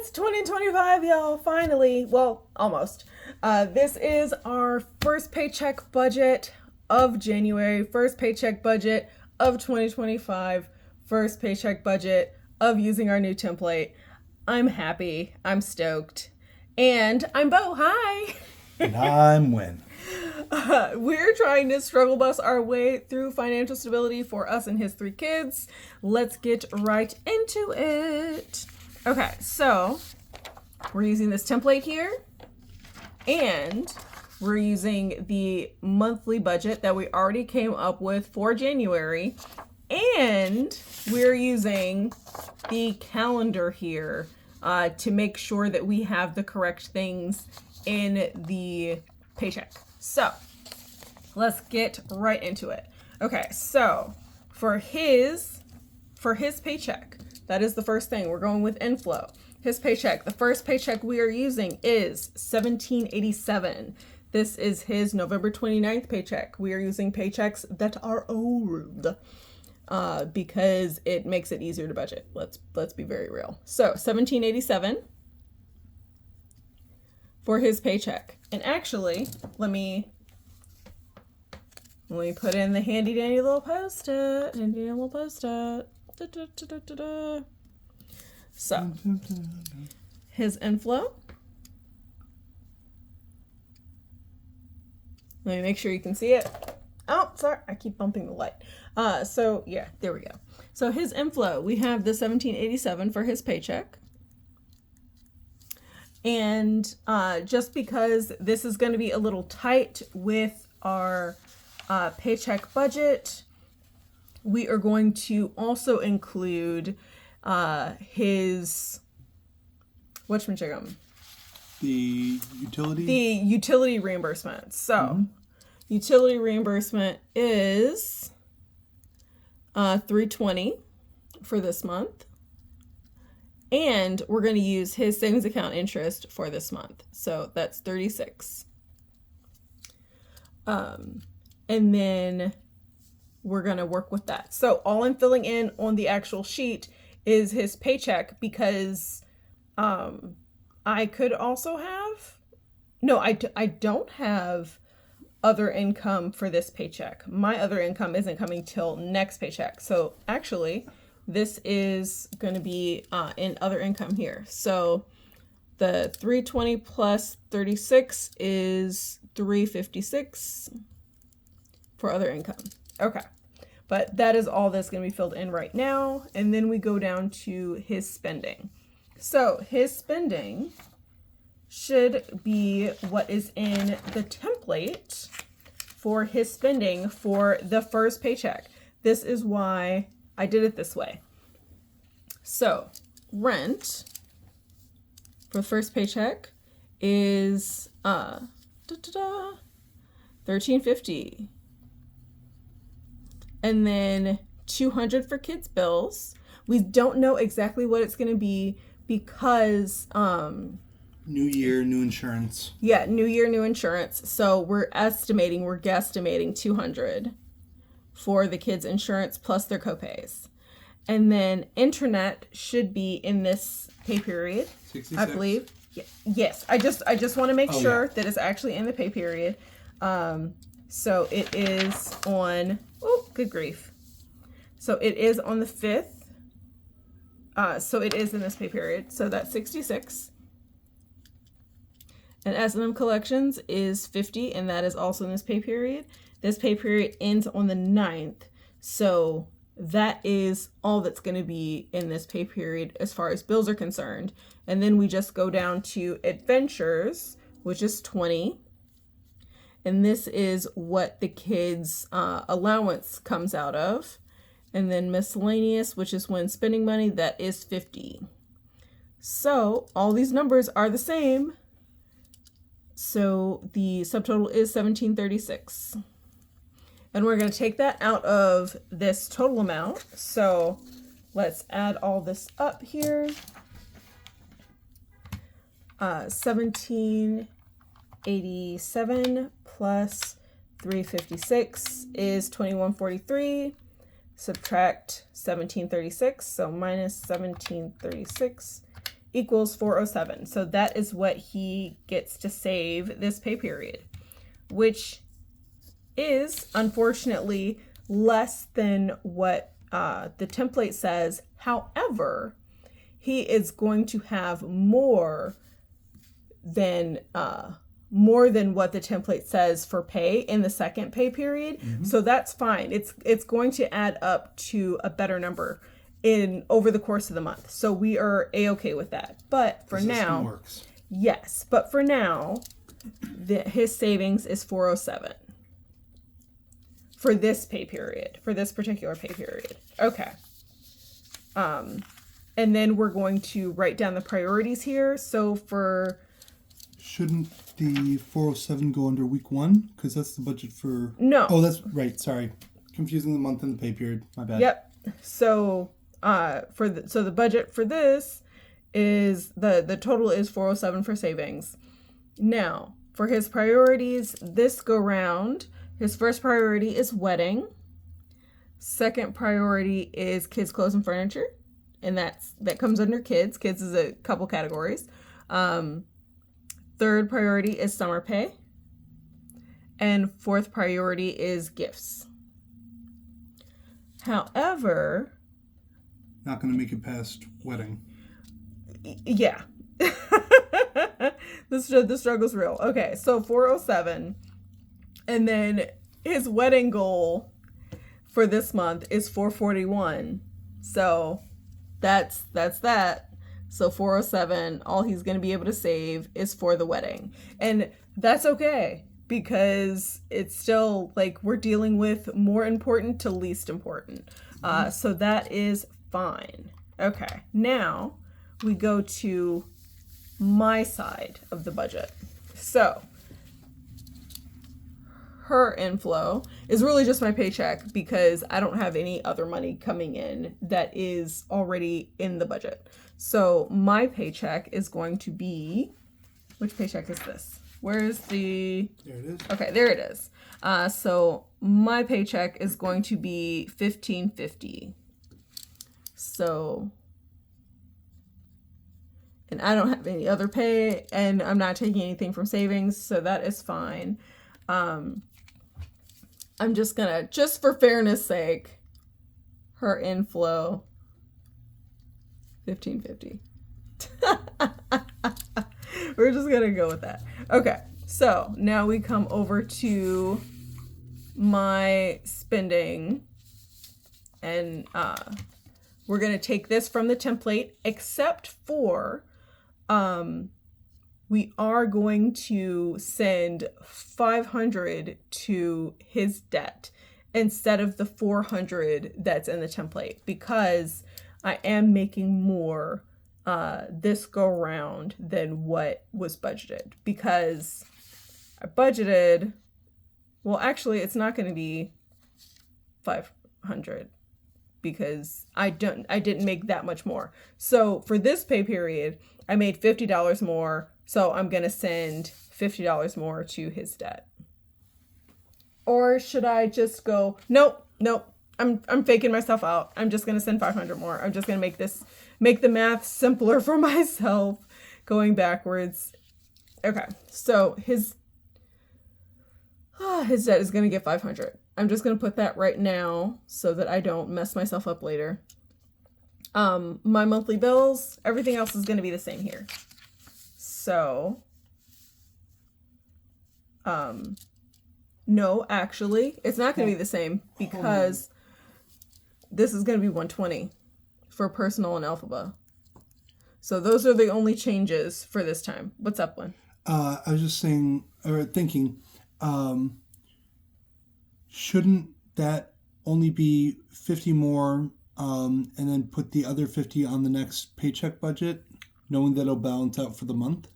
It's 2025, y'all. Finally. Well, almost. This is our first paycheck budget of January, first paycheck budget of 2025, first paycheck budget of using our new template. I'm happy. I'm stoked. And I'm Bo. Hi. And I'm Win. We're trying to struggle bus our way through financial stability for us and his 3 kids. Let's get right into it. Okay, so we're using this template here, and we're using the monthly budget that we already came up with for January, and we're using the calendar here to make sure that we have the correct things in the paycheck. So let's get right into it. Okay, so for his paycheck, that is the first thing. We're going with inflow. His paycheck, the first paycheck we are using is $17.87. This is his November 29th paycheck. We are using paychecks that are old because it makes it easier to budget. Let's be very real. So $17.87 for his paycheck. And actually, let me put in the handy dandy little post-it. So, his inflow. Let me make sure you can see it. Oh, sorry, I keep bumping the light. So yeah, there we go. So his inflow, we have the $17.87 for his paycheck. And just because this is going to be a little tight with our paycheck budget, we are going to also include his whatchamajigam, The utility reimbursement. So utility reimbursement is $320 for this month, and we're going to use his savings account interest for this month. So that's $36. And then we're going to work with that. So all I'm filling in on the actual sheet is his paycheck, because I could also have, no, I don't have other income for this paycheck. My other income isn't coming till next paycheck. So actually, this is going to be in other income here. So the 320 plus 36 is 356 for other income. Okay. But that is all that's going to be filled in right now. And then we go down to his spending. So his spending should be what is in the template for his spending for the first paycheck. This is why I did it this way. So rent for the first paycheck is $13.50. And then $200 for kids' bills. We don't know exactly what it's going to be because New year, new insurance. Yeah, new year, new insurance. So we're guesstimating $200 for the kids' insurance plus their copays. And then internet should be in this pay period, 66. I believe. Yes, I just want to make sure that it's actually in the pay period. So it is on, oh, good grief. So it is on the 5th. So it is in this pay period. So that's 66. And S&M collections is 50, and that is also in this pay period. This pay period ends on the 9th. So that is all that's going to be in this pay period as far as bills are concerned. And then we just go down to adventures, which is 20. And this is what the kids' allowance comes out of. And then miscellaneous, which is when spending money, that is 50. So all these numbers are the same. So the subtotal is $17.36. And we're going to take that out of this total amount. So let's add all this up here. $17.87 plus 356 is $21.43. Subtract $17.36, so minus $17.36 equals 407. So that is what he gets to save this pay period, which is unfortunately less than what the template says. However, he is going to have more than what the template says for pay in the second pay period. So that's fine. It's going to add up to a better number over the course of the month. So we are a-okay with that. But for now, works. yes. But for now, his savings is 407 for this pay period, for this particular pay period. Okay. And then we're going to write down the priorities here. So for... Shouldn't the 407 go under week 1? Because that's the budget for... No. Oh, that's right. Sorry. Confusing the month and the pay period. My bad. Yep. So the budget for this is the total is 407 for savings. Now, for his priorities this go round, his first priority is wedding. Second priority is kids, clothes, and furniture. And that comes under kids. Kids is a couple categories. Third priority is summer pay. And fourth priority is gifts. However... Not going to make it past wedding. Yeah. The struggle's real. Okay, so 407. And then his wedding goal for this month is 441. So that's that. So 407, all he's going to be able to save is for the wedding. And that's okay, because it's still like we're dealing with more important to least important. So that is fine. Okay, now we go to my side of the budget. So her inflow is really just my paycheck, because I don't have any other money coming in that is already in the budget. So my paycheck is going to be, which paycheck is this? Where's the... There it is. Okay, there it is. So my paycheck is going to be $1,550. So, and I don't have any other pay, and I'm not taking anything from savings, so that is fine. I'm just gonna, just for fairness sake, her inflow, $1,550. We're just gonna go with that. Okay, so now we come over to my spending, and we're gonna take this from the template, except for we are going to send $500 to his debt instead of the $400 that's in the template, because I am making more this go round than what was budgeted, because I budgeted, well, actually it's not going to be 500 because I didn't make that much more. So for this pay period, I made $50 more. So I'm going to send $50 more to his debt. Or should I just go, nope. I'm faking myself out. I'm just going to send 500 more. I'm just going to make the math simpler for myself going backwards. Okay. So his debt is going to get 500. I'm just going to put that right now so that I don't mess myself up later. My monthly bills, everything else is going to be the same here. So, no, actually, it's not going to be the same, because this is going to be 120 for personal and Alphaba. So those are the only changes for this time. What's up, Lynn? I was just saying, or thinking, shouldn't that only be 50 more, and then put the other 50 on the next paycheck budget, knowing that it'll balance out for the month?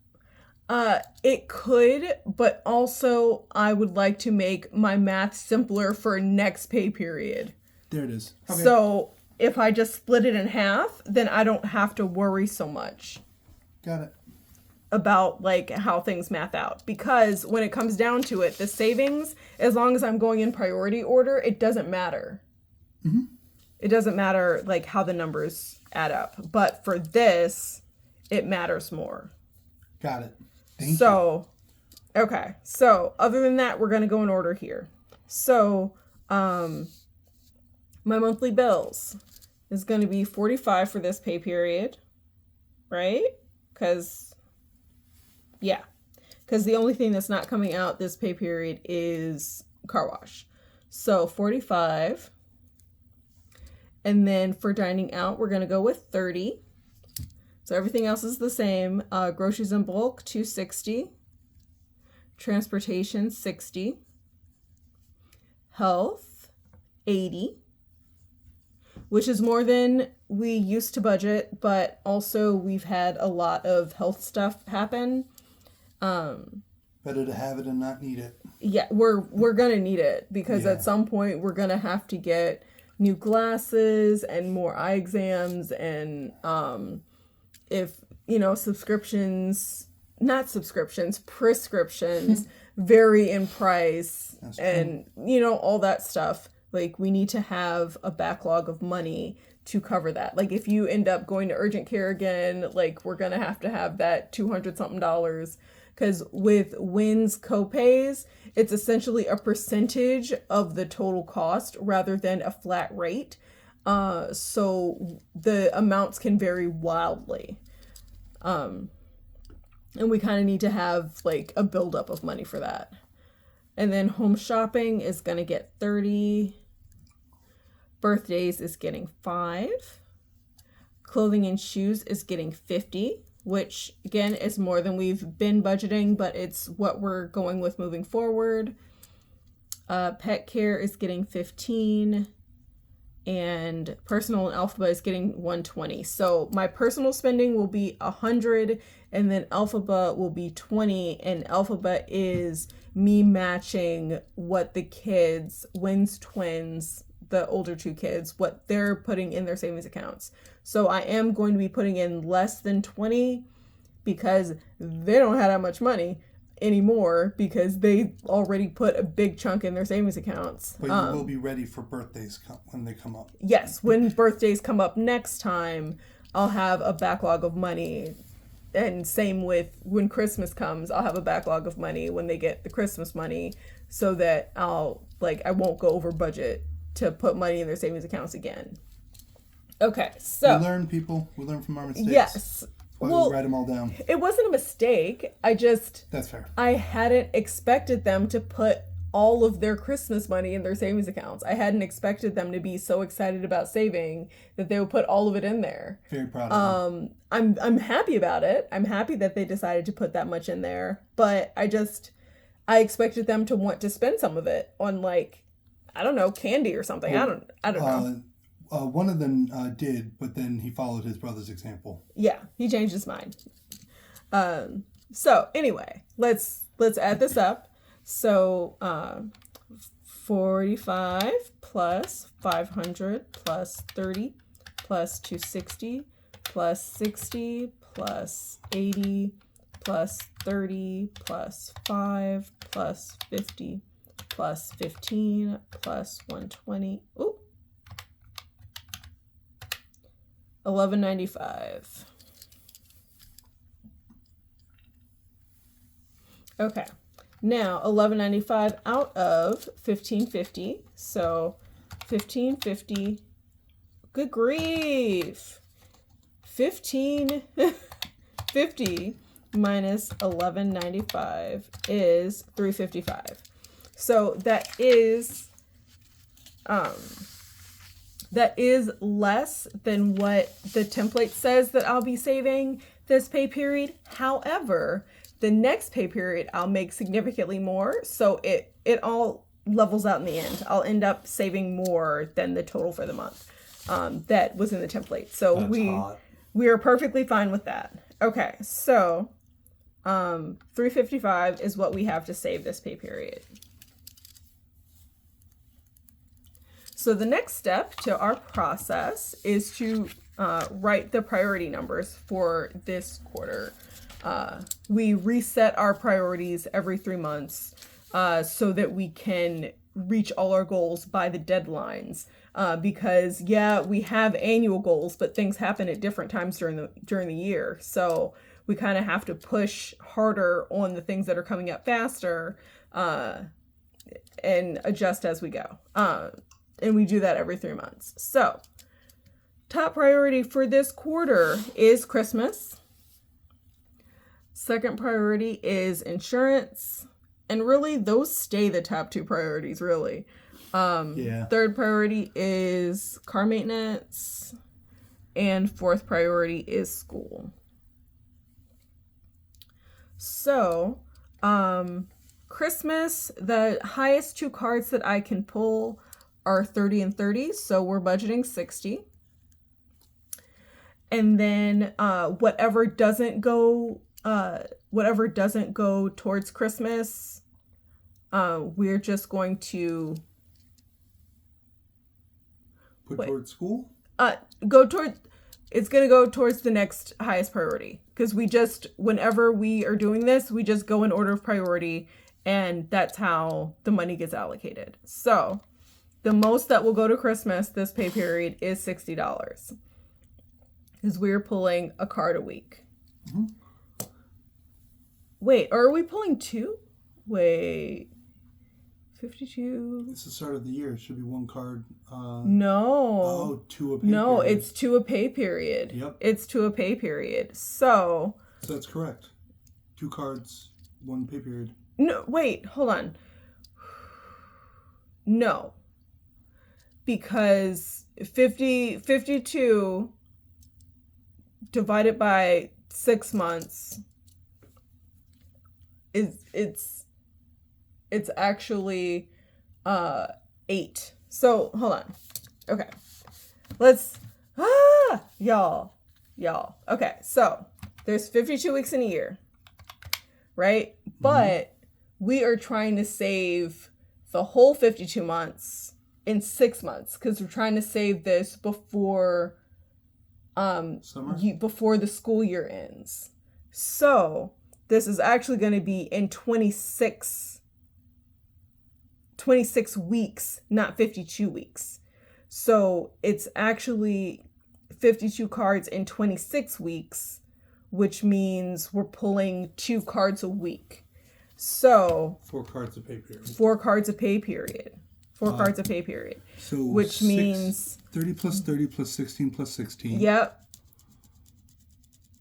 It could, but also I would like to make my math simpler for next pay period. There it is. Okay. So if I just split it in half, then I don't have to worry so much. Got it. About like how things math out, because when it comes down to it, the savings, as long as I'm going in priority order, it doesn't matter. Mm-hmm. It doesn't matter like how the numbers add up. But for this, it matters more. Got it. Thank you. Okay. So other than that, we're going to go in order here. So my monthly bills is going to be $45 for this pay period, right? Because the only thing that's not coming out this pay period is car wash. So $45. And then for dining out, we're going to go with $30. So everything else is the same. Groceries in bulk, $260. Transportation, $60. Health, $80. Which is more than we used to budget, but also we've had a lot of health stuff happen. Better to have it and not need it. Yeah, we're gonna need it because at some point we're gonna have to get new glasses and more eye exams, and if prescriptions vary in price. That's and true. All that stuff. Like, we need to have a backlog of money to cover that. Like, if you end up going to urgent care again, like, we're going to have that $200-something. Because with WIN's copays, it's essentially a percentage of the total cost rather than a flat rate. So the amounts can vary wildly. And we kind of need to have, like, a buildup of money for that. And then home shopping is going to get $30. Birthdays is getting $5. Clothing and shoes is getting $50, which again is more than we've been budgeting, but it's what we're going with moving forward. Pet care is getting $15, and personal and Alphaba is getting $120. So my personal spending will be $100, and then Alphaba will be $20, and Alphaba is me matching what the kids, WIN's twins, the older two kids, what they're putting in their savings accounts. So I am going to be putting in less than 20 because they don't have that much money anymore because they already put a big chunk in their savings accounts. But you will be ready for birthdays when they come up. Yes, when birthdays come up next time, I'll have a backlog of money. And same with when Christmas comes, I'll have a backlog of money when they get the Christmas money so that I won't go over budget to put money in their savings accounts again. Okay, so we learn, people. We learn from our mistakes. Yes. We write them all down. It wasn't a mistake. That's fair. I hadn't expected them to put all of their Christmas money in their savings accounts. I hadn't expected them to be so excited about saving that they would put all of it in there. Very proud of them. I'm happy about it. I'm happy that they decided to put that much in there. But I expected them to want to spend some of it on, like, I don't know, candy or something. Well, I don't know. One of them did, but then he followed his brother's example. Yeah, he changed his mind. So anyway, let's add this up. So 45 plus 500 plus 30 plus 260 plus 60 plus 80 plus 30 plus 5 plus 50 plus 15 plus 120. Ooh. $11.95. Okay. Now $11.95 out of $15.50. So $15.50. Good grief. $15.50 minus $11.95 is $3.55. So that is less than what the template says that I'll be saving this pay period. However, the next pay period I'll make significantly more, so it all levels out in the end. I'll end up saving more than the total for the month that was in the template. So we are perfectly fine with that. Okay, so $3.55 is what we have to save this pay period. So the next step to our process is to write the priority numbers for this quarter. We reset our priorities every 3 months so that we can reach all our goals by the deadlines. Because we have annual goals, but things happen at different times during the year. So we kind of have to push harder on the things that are coming up faster, and adjust as we go. And we do that every 3 months. So top priority for this quarter is Christmas. Second priority is insurance. And really, those stay the top 2 priorities, really. Third priority is car maintenance. And fourth priority is school. So, Christmas, the highest 2 cards that I can pull are 30 and 30. So we're budgeting 60. And then whatever doesn't go towards Christmas, we're just going to put towards school. It's going to go towards the next highest priority, because whenever we are doing this, we just go in order of priority, and that's how the money gets allocated. So the most that will go to Christmas this pay period is $60, because we're pulling a card a week. Mm-hmm. Wait, are we pulling 2? Wait, 52. It's the start of the year. It should be 1 card. No. 2 a pay No, period. it's 2 a pay period. Yep. It's 2 a pay period. So that's correct. 2 cards, 1 pay period. No, wait, hold on. No. Because 52 divided by 6 months it's actually 8. So hold on. Okay. Let's y'all. Okay, so there's 52 weeks in a year, right? But we are trying to save the whole 52 months in 6 months, because we're trying to save this before summer, before the school year ends. So this is actually going to be in 26 weeks, not 52 weeks. So it's actually 52 cards in 26 weeks, which means we're pulling 2 cards a week. So 4 cards a pay period. 4 cards a pay period. 4 cards a pay period. So which means 30 plus 30 plus 16 plus 16. Yep.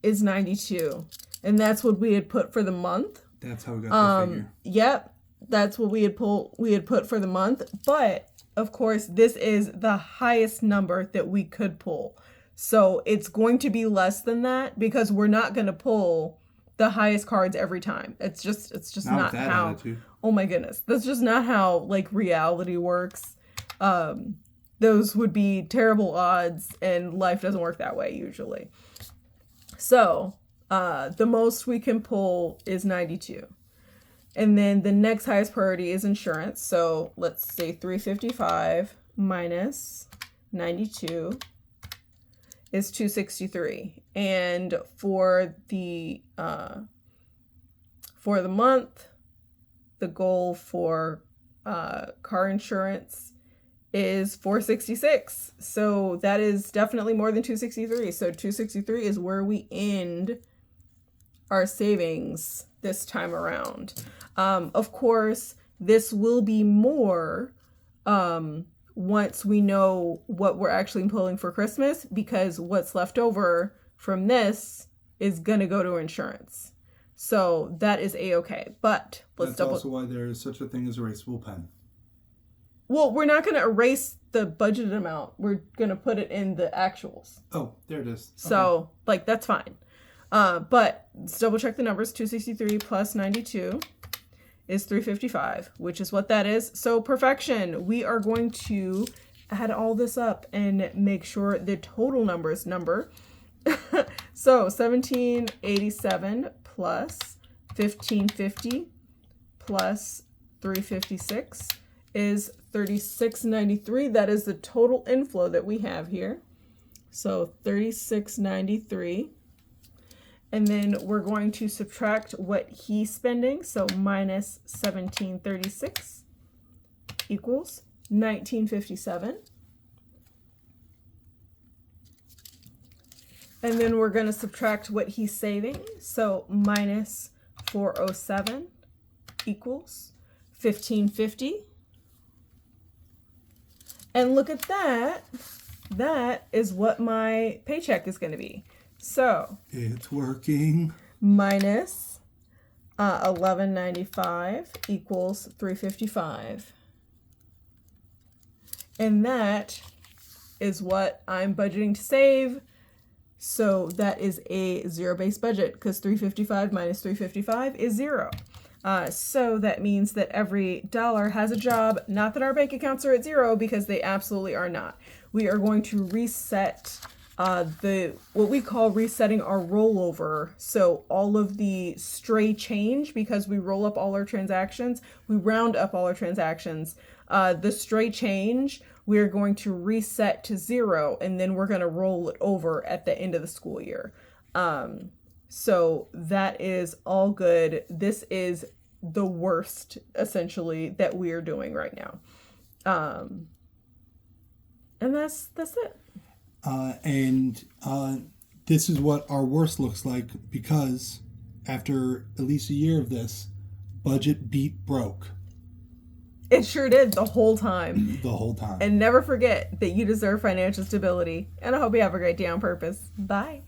Is 92. And that's what we had put for the month. That's how we got the figure. Yep. That's what we had put for the month. But of course, this is the highest number that we could pull. So it's going to be less than that, because we're not going to pull the highest cards every time. It's just not how. Attitude. Oh my goodness. That's just not how reality works. Those would be terrible odds, and life doesn't work that way usually. So, the most we can pull is 92. And then the next highest priority is insurance. So let's say 355 minus 92 is 263. And for the month, the goal for car insurance is 466. So that is definitely more than 263. So 263 is where we end our savings this time around. Of course, this will be more once we know what we're actually pulling for Christmas, because what's left over from this is going to go to insurance. So that is a-okay. But that's also why there is such a thing as erasable pen. Well, we're not going to erase the budgeted amount. We're going to put it in the actuals. Oh, there it is. So, that's fine. But let's double check the numbers. 263 plus 92 is 355, which is what that is. So perfection. We are going to add all this up and make sure the total numbers number. So 1787 plus 1550 plus 356 is 3693. That is the total inflow that we have here. So 3693. And then we're going to subtract what he's spending. So minus 1736 equals $19.57. And then we're going to subtract what he's saving. So minus $407 equals $15.50. And look at that. That is what my paycheck is going to be. So it's working. Minus $11.95 equals $3.55. And that is what I'm budgeting to save. So that is a zero-based budget because $3.55 minus $3.55 is zero. So that means that every dollar has a job. Not that our bank accounts are at zero, because they absolutely are not. We are going to reset what we call resetting our rollover. So all of the stray change, because we roll up all our transactions, we round up all our transactions. The stray change, we're going to reset to zero, and then we're going to roll it over at the end of the school year. So that is all good. This is the worst, essentially, that we are doing right now. And that's it. And this is what our worst looks like, because after at least a year of this, budget beat broke. It sure did the whole time. The whole time. And never forget that you deserve financial stability. And I hope you have a great day on purpose. Bye.